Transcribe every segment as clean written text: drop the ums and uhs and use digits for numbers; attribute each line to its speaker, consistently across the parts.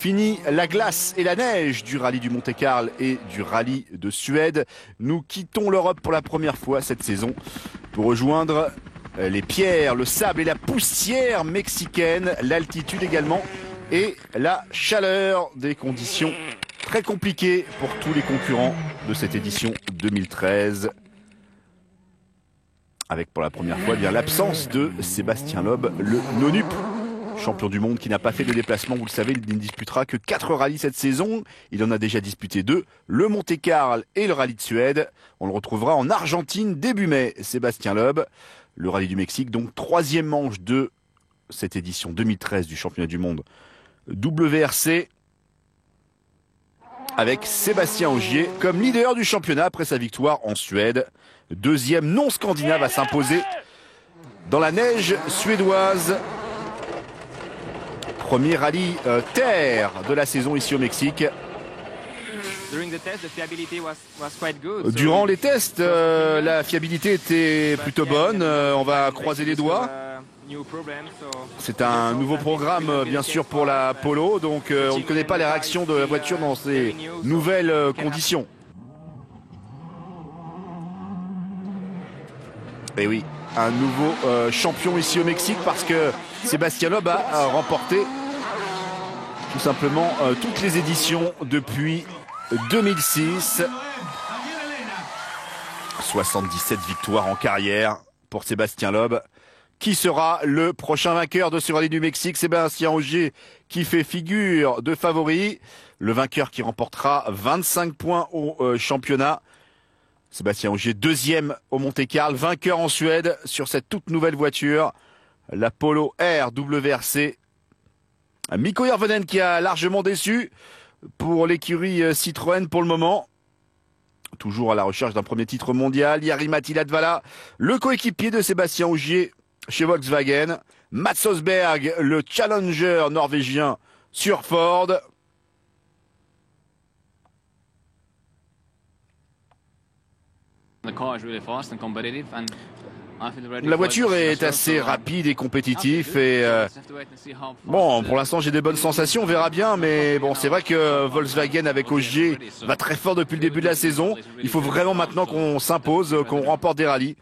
Speaker 1: Fini la glace et la neige du rallye du Monte-Carlo et du rallye de Suède. Nous quittons l'Europe pour la première fois cette saison pour rejoindre les pierres, le sable et la poussière mexicaine, l'altitude également et la chaleur, des conditions très compliquées pour tous les concurrents de cette édition 2013. Avec pour la première fois bien l'absence de Sébastien Loeb, le nonup. Champion du monde qui n'a pas fait de déplacement, vous le savez, il ne disputera que 4 rallyes cette saison. Il en a déjà disputé 2, le Monte-Carlo et le rallye de Suède. On le retrouvera en Argentine début mai, Sébastien Loeb. Le rallye du Mexique, donc 3e manche de cette édition 2013 du championnat du monde WRC. Avec Sébastien Ogier comme leader du championnat après sa victoire en Suède. 2e non scandinave à s'imposer dans la neige suédoise. Premier rallye terre de la saison ici au Mexique. Durant les tests, la fiabilité était plutôt bonne. On va croiser les doigts. C'est un nouveau programme bien sûr pour la Polo, donc on ne connaît pas les réactions de la voiture dans ces nouvelles conditions. Et oui, un nouveau champion ici au Mexique parce que Sébastien Loeb a remporté tout simplement toutes les éditions depuis 2006. 77 victoires en carrière pour Sébastien Loeb. Qui sera le prochain vainqueur de ce rallye du Mexique? Sébastien Ogier qui fait figure de favori. Le vainqueur qui remportera 25 points au championnat. Sébastien Ogier, 2e au Monte-Carlo, vainqueur en Suède sur cette toute nouvelle voiture, la Polo R WRC. Mikko Järvonen qui a largement déçu pour l'écurie Citroën pour le moment. Toujours à la recherche d'un premier titre mondial. Jari-Matti Latvala, le coéquipier de Sébastien Ogier chez Volkswagen. Mats Rosberg, le challenger norvégien sur Ford. La voiture est assez rapide et compétitive et bon, pour l'instant j'ai des bonnes sensations, on verra bien, mais bon, c'est vrai que Volkswagen avec Ogier va très fort depuis le début de la saison. Il faut vraiment maintenant qu'on s'impose, qu'on remporte des rallyes.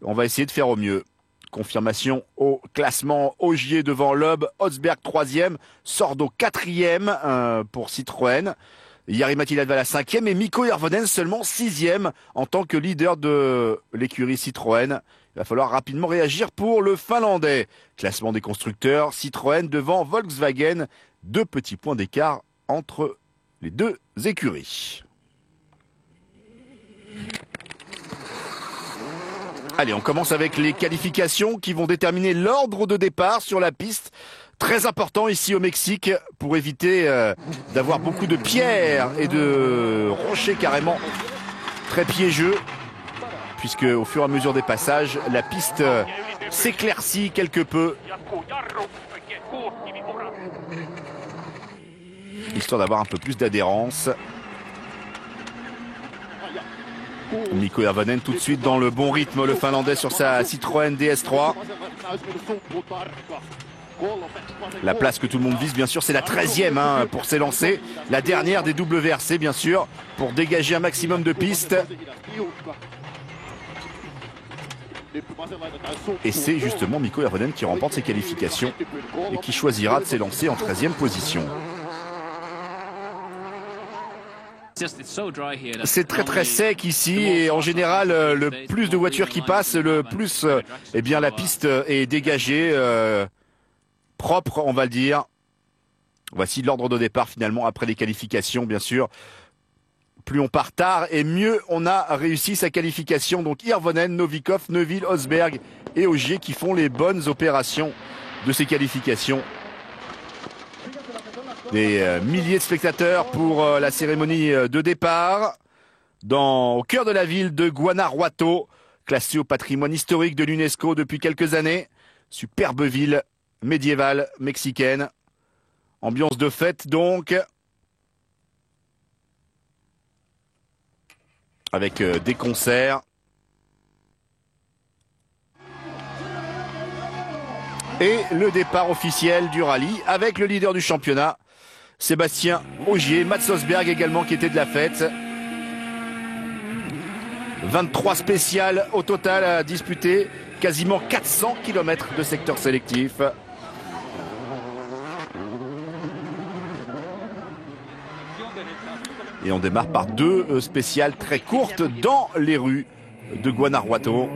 Speaker 1: On va essayer de faire au mieux. Confirmation au classement: Ogier devant Loeb, Rosberg 3e, Sordo 4e pour Citroën. Jari-Matti Latvala 5e et Mikko Järvonen seulement 6e en tant que leader de l'écurie Citroën. Il va falloir rapidement réagir pour le Finlandais. Classement des constructeurs, Citroën devant Volkswagen. 2 petits points d'écart entre les deux écuries. Allez, on commence avec les qualifications qui vont déterminer l'ordre de départ sur la piste. Très important ici au Mexique pour éviter d'avoir beaucoup de pierres et de rochers carrément très piégeux. Puisque au fur et à mesure des passages, la piste s'éclaircit quelque peu. Histoire d'avoir un peu plus d'adhérence. Mikko Järvonen tout de suite dans le bon rythme, le Finlandais sur sa Citroën DS3. La place que tout le monde vise, bien sûr, c'est la 13e pour s'élancer. La dernière des WRC, bien sûr, pour dégager un maximum de pistes. Et c'est justement Mikko Järvonen qui remporte ses qualifications et qui choisira de s'élancer en 13e position. C'est très sec ici et en général le plus de voitures qui passent, le plus eh bien la piste est dégagée, propre on va le dire. Voici l'ordre de départ finalement après les qualifications bien sûr. Plus on part tard et mieux on a réussi sa qualification. Donc Järvonen, Novikov, Neuville, Rosberg et Ogier qui font les bonnes opérations de ces qualifications. Des milliers de spectateurs pour la cérémonie de départ au cœur de la ville de Guanajuato, classée au patrimoine historique de l'UNESCO depuis quelques années. Superbe ville médiévale mexicaine. Ambiance de fête donc. Avec des concerts. Et le départ officiel du rallye avec le leader du championnat, Sébastien Ogier, Mats Forsberg également qui était de la fête. 23 spéciales au total à disputer, quasiment 400 km de secteur sélectif. Et on démarre par 2 spéciales très courtes dans les rues de Guanajuato.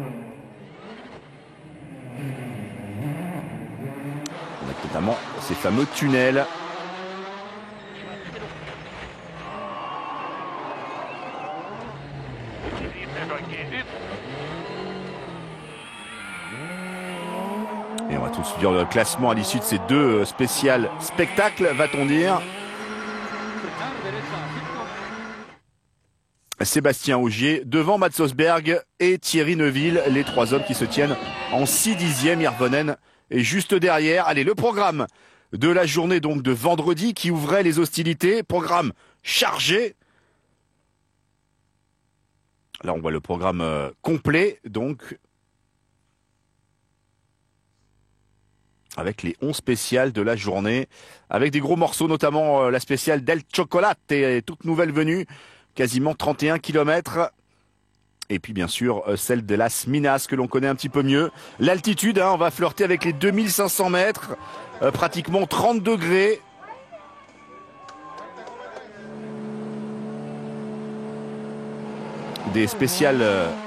Speaker 1: On a notamment ces fameux tunnels. Et on va tout de suite dire le classement à l'issue de ces 2 spéciales spectacles, va-t-on dire. Sébastien Ogier devant Mats Forsberg et Thierry Neuville, les 3 hommes qui se tiennent en 6/10. Hirvonen est juste derrière. Allez, le programme de la journée donc de vendredi qui ouvrait les hostilités, programme chargé. Là on voit le programme complet donc avec les 11 spéciales de la journée, avec des gros morceaux, notamment la spéciale Del Chocolate, et toute nouvelle venue, quasiment 31 km. Et puis bien sûr celle de Las Minas que l'on connaît un petit peu mieux. L'altitude, on va flirter avec les 2500 mètres, pratiquement 30 degrés. Des spéciales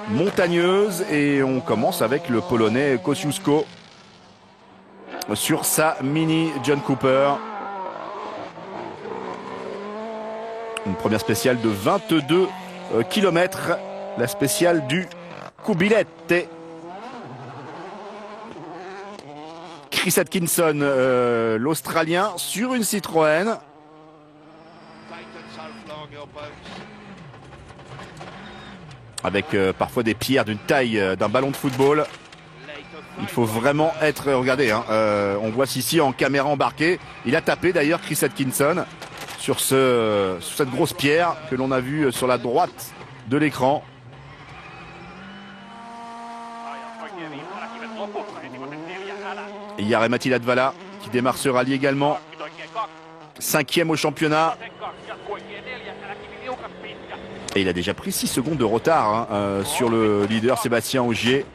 Speaker 1: montagneuses et on commence avec le Polonais Kosciuszko sur sa Mini John Cooper. Une première spéciale de 22 km, la spéciale du Cubilete. Chris Atkinson, l'Australien, sur une Citroën. Avec parfois des pierres d'une taille d'un ballon de football. Il faut vraiment être... Regardez, on voit ici en caméra embarquée. Il a tapé d'ailleurs Chris Atkinson sur cette grosse pierre que l'on a vue sur la droite de l'écran. Et Jari-Matti Latvala qui démarre ce rallye également. 5e au championnat. Et il a déjà pris 6 secondes de retard sur le leader Sébastien Ogier.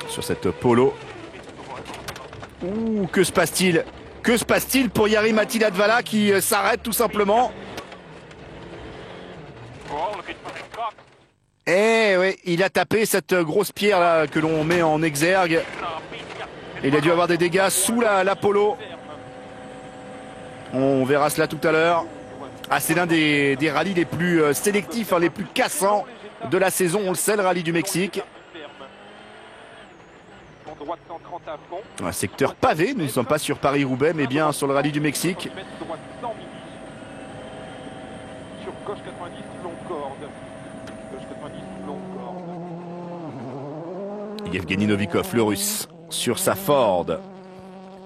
Speaker 1: Sur cette polo. Ouh, que se passe-t-il? Que se passe-t-il pour Jari-Matti Latvala qui s'arrête tout simplement? Eh oui, il a tapé cette grosse pierre là que l'on met en exergue. Il a dû avoir des dégâts sous la polo. On verra cela tout à l'heure. Ah, c'est l'un des rallyes les plus sélectifs, les plus cassants de la saison. On le sait, le rallye du Mexique. Un secteur pavé, nous ne sommes pas sur Paris-Roubaix, mais bien sur le rallye du Mexique. Yevgeny Novikov, le russe, sur sa Ford.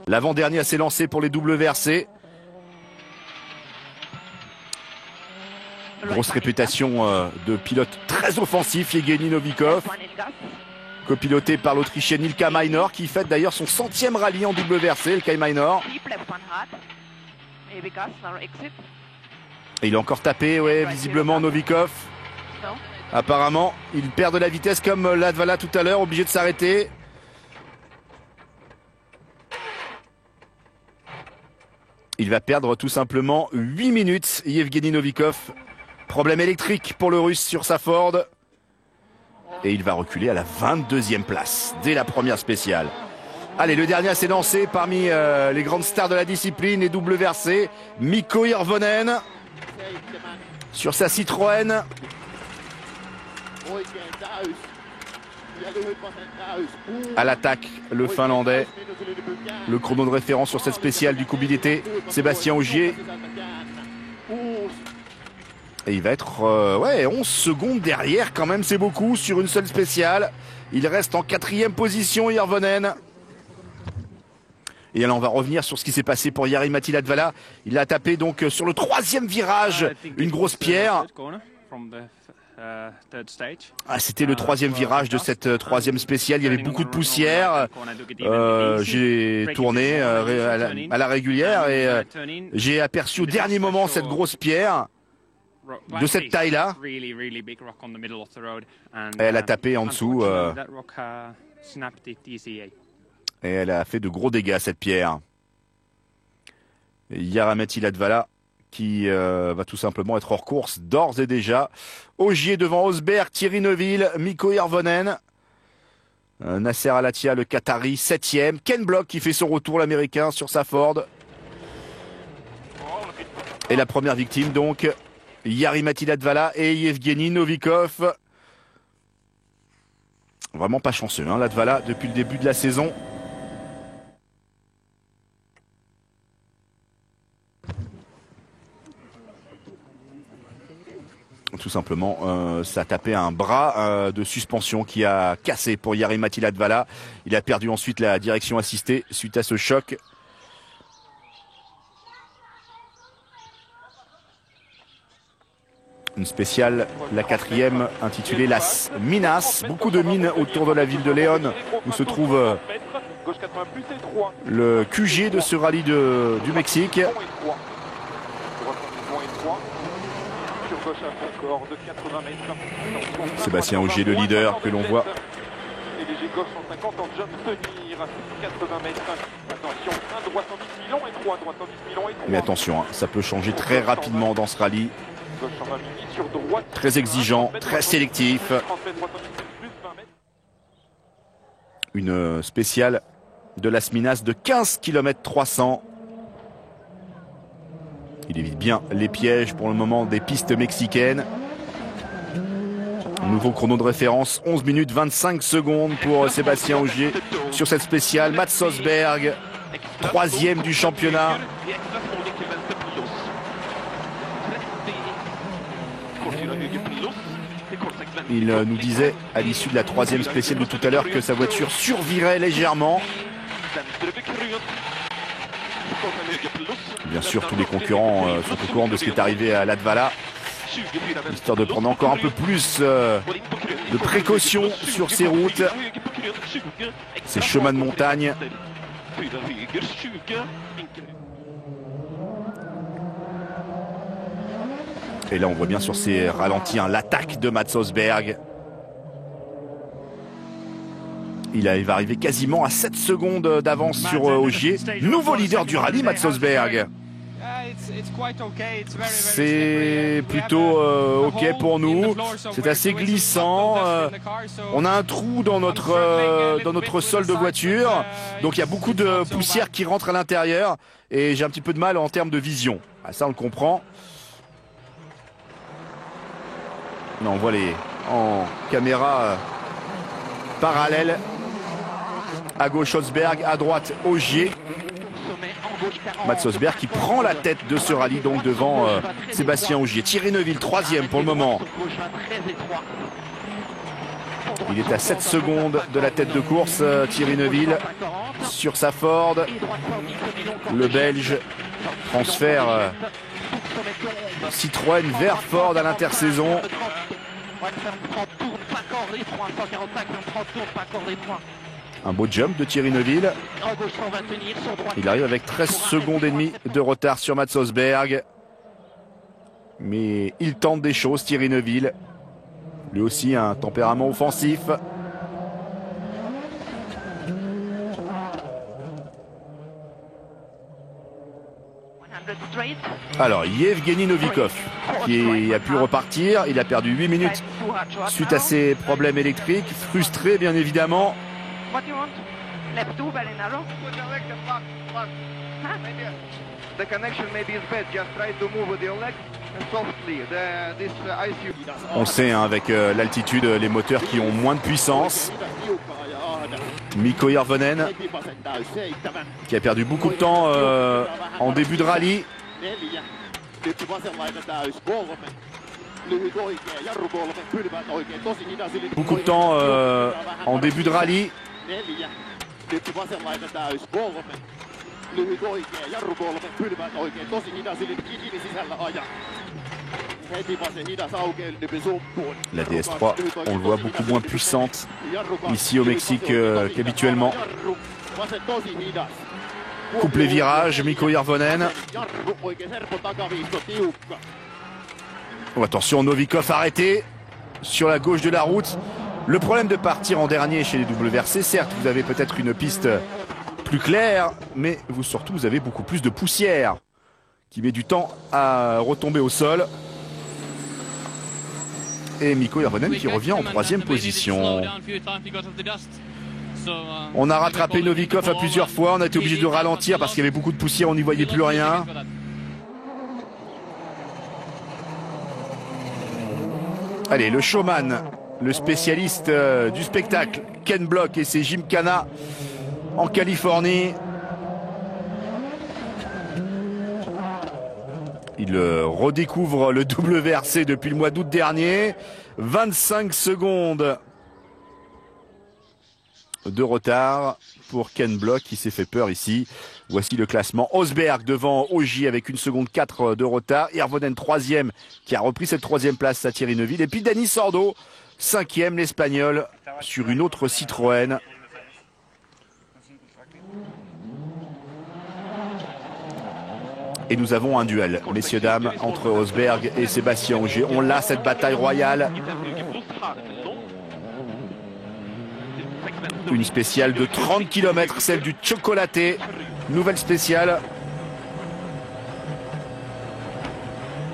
Speaker 1: L'avant-dernier s'est lancé pour les WRC. Grosse réputation de pilote très offensif, Yevgeny Novikov. Copiloté par l'Autrichien Ilkka Minor, qui fête d'ailleurs son 100e rallye en WRC, Ilkka Minor. Et il a encore tapé, ouais, visiblement Novikov. Apparemment, il perd de la vitesse comme Latvala tout à l'heure, obligé de s'arrêter. Il va perdre tout simplement 8 minutes, Yevgeny Novikov. Problème électrique pour le Russe sur sa Ford. Et il va reculer à la 22e place, dès la première spéciale. Allez, le dernier s'est lancé parmi les grandes stars de la discipline, les WRC. Mikko Hirvonen, sur sa Citroën. À l'attaque, le Finlandais. Le chrono de référence sur cette spéciale du Cubilete, Sébastien Ogier. Et il va être 11 secondes derrière quand même, c'est beaucoup sur une seule spéciale. Il reste en 4e position, Hirvonen. Et alors on va revenir sur ce qui s'est passé pour Jari-Matti Latvala. Il a tapé donc sur le 3e virage une grosse pierre. Ah, c'était le troisième virage de cette troisième spéciale. Il y avait beaucoup de poussière. J'ai tourné à la régulière et j'ai aperçu au dernier moment cette grosse pierre de cette taille-là. Elle a tapé en dessous et elle a fait de gros dégâts, cette pierre. Jari-Matti Latvala qui va tout simplement être hors course d'ores et déjà. Ogier devant Osberg, Thierry Neuville, Mikko Hirvonen, Nasser Al-Attiyah, le Qatari, 7e. Ken Block qui fait son retour, l'Américain, sur sa Ford. Et la première victime, donc, Jari-Matti Latvala et Yevgeny Novikov. Vraiment pas chanceux, hein, Latvala, depuis le début de la saison. Tout simplement, ça a tapé un bras de suspension qui a cassé pour Jari-Matti Latvala. Il a perdu ensuite la direction assistée suite à ce choc. Une spéciale, la 4e, intitulée Las Minas. Beaucoup de mines autour de la ville de León, où se trouve le QG de ce rallye du Mexique. Sébastien Ogier, le leader que l'on voit. Mais attention, hein, ça peut changer très rapidement dans ce rallye. Très exigeant, très sélectif. Une spéciale de Las Minas de 15 km 300. Il évite bien les pièges pour le moment des pistes mexicaines. Nouveau chrono de référence, 11 minutes 25 secondes pour Sébastien Ogier sur cette spéciale. Mats Osberg, 3e du championnat. Il nous disait à l'issue de la 3e spéciale de tout à l'heure que sa voiture survirait légèrement. Bien sûr, tous les concurrents sont au courant de ce qui est arrivé à Latvala, histoire de prendre encore un peu plus de précautions sur ces routes, ces chemins de montagne. Et là, on voit bien sur ces ralentis l'attaque de Mats Osberg. Il va arriver quasiment à 7 secondes d'avance sur Ogier. Nouveau leader du rallye, Mats Osberg. C'est plutôt ok pour nous. C'est assez glissant. On a un trou dans notre sol de voiture. Donc il y a beaucoup de poussière qui rentre à l'intérieur. Et j'ai un petit peu de mal en termes de vision. Ah, ça, on le comprend. Non, on voit en caméra parallèle. À gauche Osberg, à droite Ogier. Mats Osberg qui prend la tête de ce rallye donc devant Sébastien Ogier. Thierry Neuville, 3e pour le moment. Il est à 7 secondes de la tête de course, Thierry Neuville, sur sa Ford. Le Belge transfère Citroën vers Ford à l'intersaison. Un beau jump de Thierry Neuville. Il arrive avec 13 secondes et demie de retard sur Mats Osberg. Mais il tente des choses, Thierry Neuville. Lui aussi un tempérament offensif. Alors, Yevgeny Novikov qui a pu repartir. Il a perdu 8 minutes suite à ses problèmes électriques. Frustré, bien évidemment. On sait, hein, avec l'altitude, les moteurs qui ont moins de puissance. Mikko Hirvonen qui a perdu beaucoup de temps en début de rallye. Beaucoup de temps en début de rallye. La DS3, on le voit beaucoup moins puissante ici au Mexique qu'habituellement. Coupe les virages, Mikko Hirvonen. Oh, attention, Novikov arrêté sur la gauche de la route. Le problème de partir en dernier chez les WRC, certes, vous avez peut-être une piste plus claire, mais surtout, vous avez beaucoup plus de poussière qui met du temps à retomber au sol. Et Mikko Hirvonen qui revient en 3e position. On a rattrapé Novikov à plusieurs fois, on a été obligé de ralentir parce qu'il y avait beaucoup de poussière, on n'y voyait plus rien. Allez, le showman, le spécialiste du spectacle, Ken Block et ses Gymkhana en Californie. Il redécouvre le WRC depuis le mois d'août dernier. 25 secondes de retard pour Ken Block qui s'est fait peur ici. Voici le classement. Osberg devant Ogier avec 1 seconde 4 de retard. Hirvonen 3e qui a repris cette 3e place à Thierry Neuville. Et puis Dani Sordo 5e, l'Espagnol sur une autre Citroën. Et nous avons un duel, messieurs, dames, entre Osberg et Sébastien Ogier. On l'a, cette bataille royale. Une spéciale de 30 km, celle du chocolaté. Nouvelle spéciale.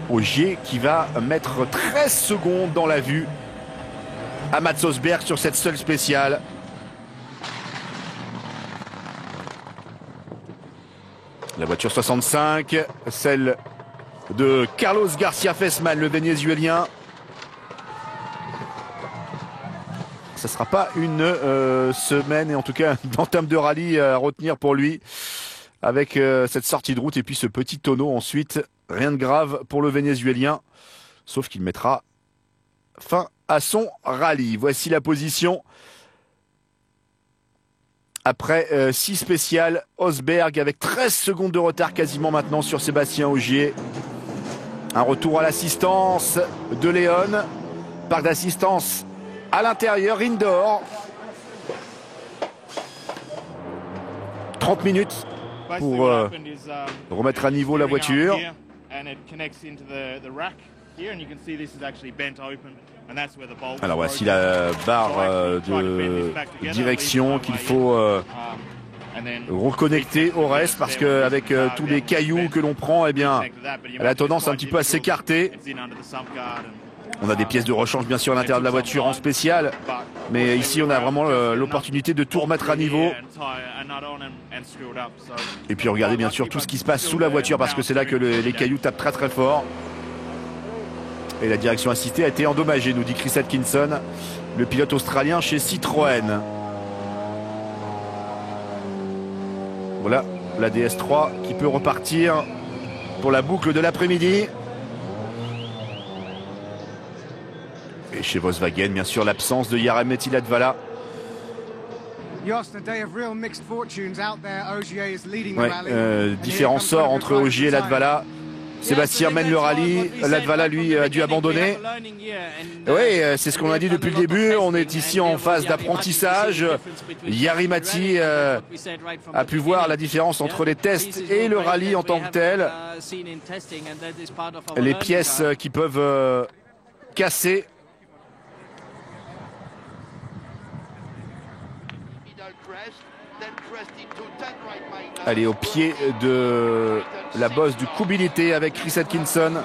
Speaker 1: Ogier qui va mettre 13 secondes dans la vue à Mats Osberg sur cette seule spéciale. La voiture 65, celle de Carlos Garcia Fesman, le Vénézuélien. Ça ne sera pas une semaine, et en tout cas d'entame de rallye à retenir pour lui, avec cette sortie de route et puis ce petit tonneau ensuite. Rien de grave pour le Vénézuélien, sauf qu'il mettra fin à son rallye. Voici la position. Après 6 spéciales, Osberg avec 13 secondes de retard quasiment maintenant sur Sébastien Ogier. Un retour à l'assistance de Léon. Parc d'assistance à l'intérieur, indoor. 30 minutes pour remettre à niveau la voiture. Alors voici la barre de direction qu'il faut reconnecter au reste parce qu'avec tous les cailloux que l'on prend, eh bien, elle a tendance un petit peu à s'écarter. On a des pièces de rechange bien sûr à l'intérieur de la voiture en spécial, mais ici on a vraiment l'opportunité de tout remettre à niveau. Et puis regardez bien sûr tout ce qui se passe sous la voiture parce que c'est là que les cailloux tapent très très fort. Et la direction assistée a été endommagée, nous dit Chris Atkinson, le pilote australien chez Citroën. Voilà la DS3 qui peut repartir pour la boucle de l'après-midi. Et chez Volkswagen, bien sûr, l'absence de Jaromír Latvala. Ouais, différents sorts entre Ogier et Latvala. Sébastien mène le rallye, Latvala lui a dû abandonner. Oui, c'est ce qu'on a dit depuis le début, on est ici en phase d'apprentissage. Jari Matti a pu voir la différence entre les tests et le rallye en tant que tel. Les pièces qui peuvent casser. Allez, au pied de la bosse du Kubilité avec Chris Atkinson.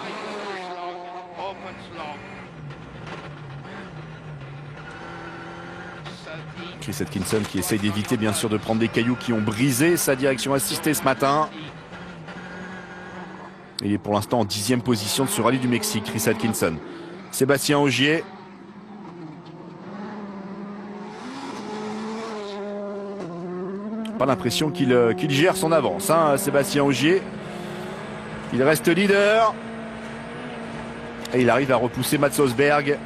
Speaker 1: Chris Atkinson qui essaye d'éviter bien sûr de prendre des cailloux qui ont brisé sa direction assistée ce matin. Il est pour l'instant en 10e position de ce rallye du Mexique, Chris Atkinson. Sébastien Ogier. Pas l'impression qu'il gère son avance, hein, Sébastien Ogier. Il reste leader. Et il arrive à repousser Mats Osberg.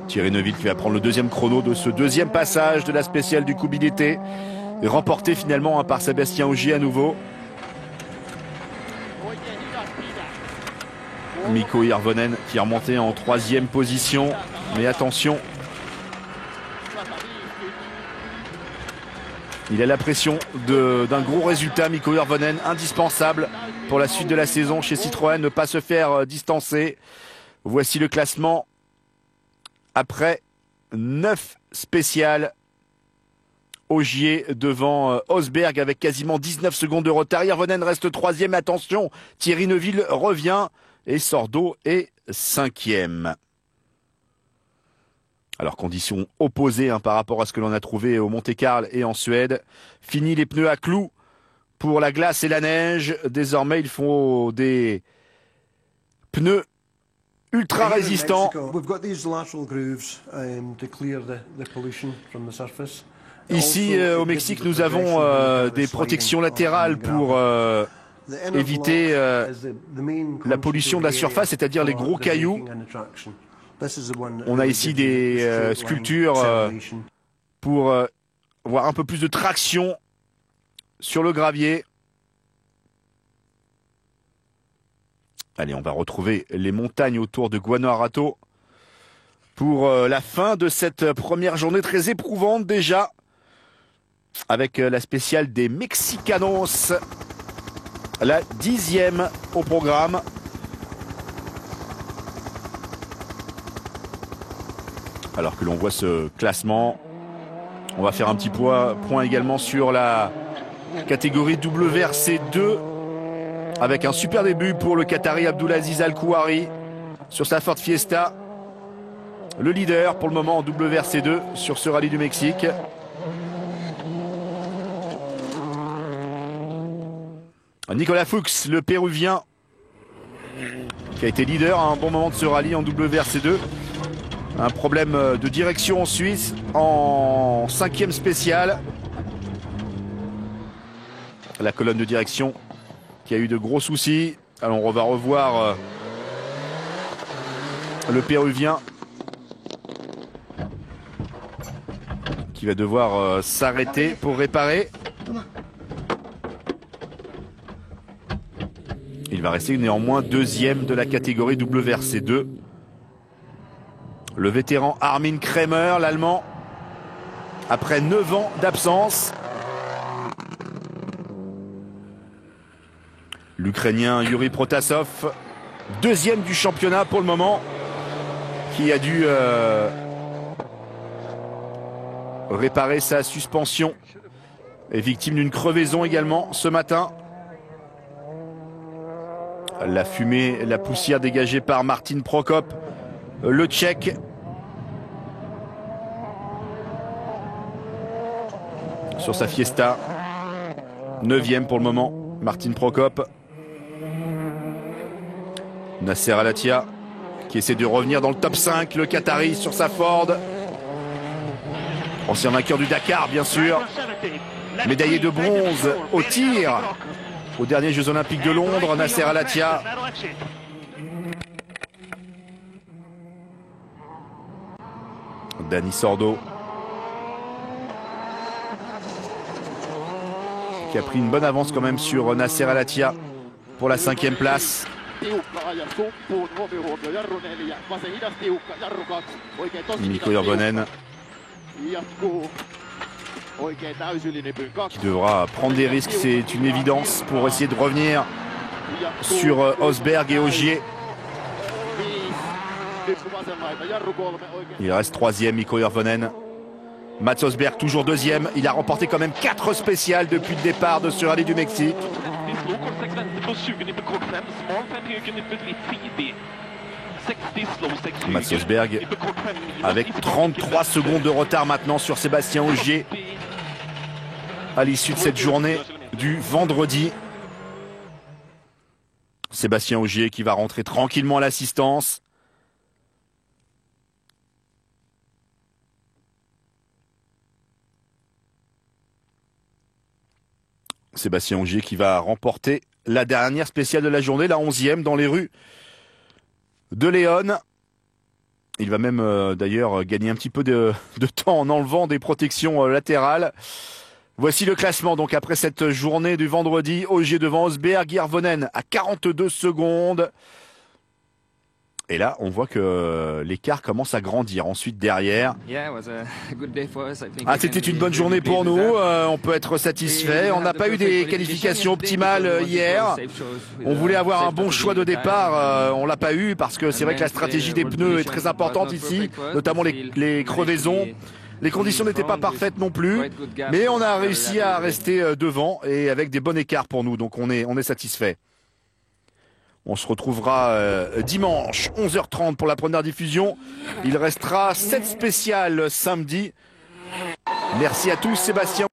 Speaker 1: Thierry Neuville qui va prendre le deuxième chrono de ce deuxième passage de la spéciale du Kubilité. remporté finalement hein, par Sébastien Ogier à nouveau. Mikko Hirvonen qui est remonté en 3e position. Mais attention, il a la pression d'un gros résultat. Mikko Hirvonen, indispensable pour la suite de la saison chez Citroën, ne pas se faire distancer. Voici le classement après 9 spéciales. Ogier devant Osberg avec quasiment 19 secondes de retard. Hirvonen reste 3e. Attention, Thierry Neuville revient et Sordo est 5e. Alors conditions opposées hein, par rapport à ce que l'on a trouvé au Monte-Carlo et en Suède. Fini les pneus à clous pour la glace et la neige. Désormais, il faut des pneus ultra résistants. Ici, au Mexique, nous avons des protections latérales pour éviter la pollution de la surface, c'est-à-dire les gros cailloux. On a ici des sculptures pour avoir un peu plus de traction sur le gravier. Allez, on va retrouver les montagnes autour de Guanajuato pour la fin de cette première journée très éprouvante déjà, avec la spéciale des Mexicanos, la 10e au programme. Alors que l'on voit ce classement, on va faire un petit point également sur la catégorie WRC2 avec un super début pour le Qatari Abdulaziz Al-Kouari sur sa Ford Fiesta. Le leader pour le moment en WRC2 sur ce rallye du Mexique. Nicolas Fuchs, le Péruvien, qui a été leader à un bon moment de ce rallye en WRC2. Un problème de direction en Suisse en 5e spéciale. La colonne de direction qui a eu de gros soucis. Alors on va revoir le Péruvien qui va devoir s'arrêter pour réparer. Il va rester néanmoins 2e de la catégorie WRC2. Le vétéran Armin Kremer, l'Allemand, après 9 ans d'absence. L'Ukrainien Yuri Protasov, 2e du championnat pour le moment, qui a dû réparer sa suspension, est victime d'une crevaison également ce matin. La fumée, la poussière dégagée par Martin Prokop, le Tchèque. Sur sa Fiesta, 9e pour le moment, Martin Prokop. Nasser Al-Attiyah qui essaie de revenir dans le top 5, le Qatari sur sa Ford. Ancien vainqueur du Dakar bien sûr, médaillé de bronze au tir aux derniers Jeux Olympiques de Londres, Nasser Al-Attiyah. Dani Sordo qui a pris une bonne avance quand même sur Nasser Al-Attiyah pour la 5e place. Mikko Hirvonen qui devra prendre des risques, c'est une évidence, pour essayer de revenir sur Osberg et Ogier. Il reste 3e, Mikko Hirvonen. Mats Osberg toujours 2e. Il a remporté quand même 4 spéciales depuis le départ de ce rallye du Mexique. Mats Osberg avec 33 secondes de retard maintenant sur Sébastien Ogier à l'issue de cette journée du vendredi. Sébastien Ogier qui va rentrer tranquillement à l'assistance. Sébastien Ogier qui va remporter la dernière spéciale de la journée, la 11e dans les rues de Léon. Il va même d'ailleurs gagner un petit peu de temps en enlevant des protections latérales. Voici le classement donc après cette journée du vendredi. Ogier devant Osberg, Hirvonen à 42 secondes. Et là, on voit que l'écart commence à grandir. Ensuite, derrière. Ah, c'était une bonne journée pour nous. On peut être satisfait. On n'a pas eu des qualifications optimales hier. On voulait avoir un bon choix de départ. On l'a pas eu parce que c'est vrai que la stratégie des pneus est très importante ici, notamment les crevaisons. Les conditions n'étaient pas parfaites non plus, mais on a réussi à rester devant et avec des bons écarts pour nous. Donc on est satisfait. On se retrouvera dimanche 11h30 pour la première diffusion. Il restera 7 spéciales samedi. Merci à tous, Sébastien.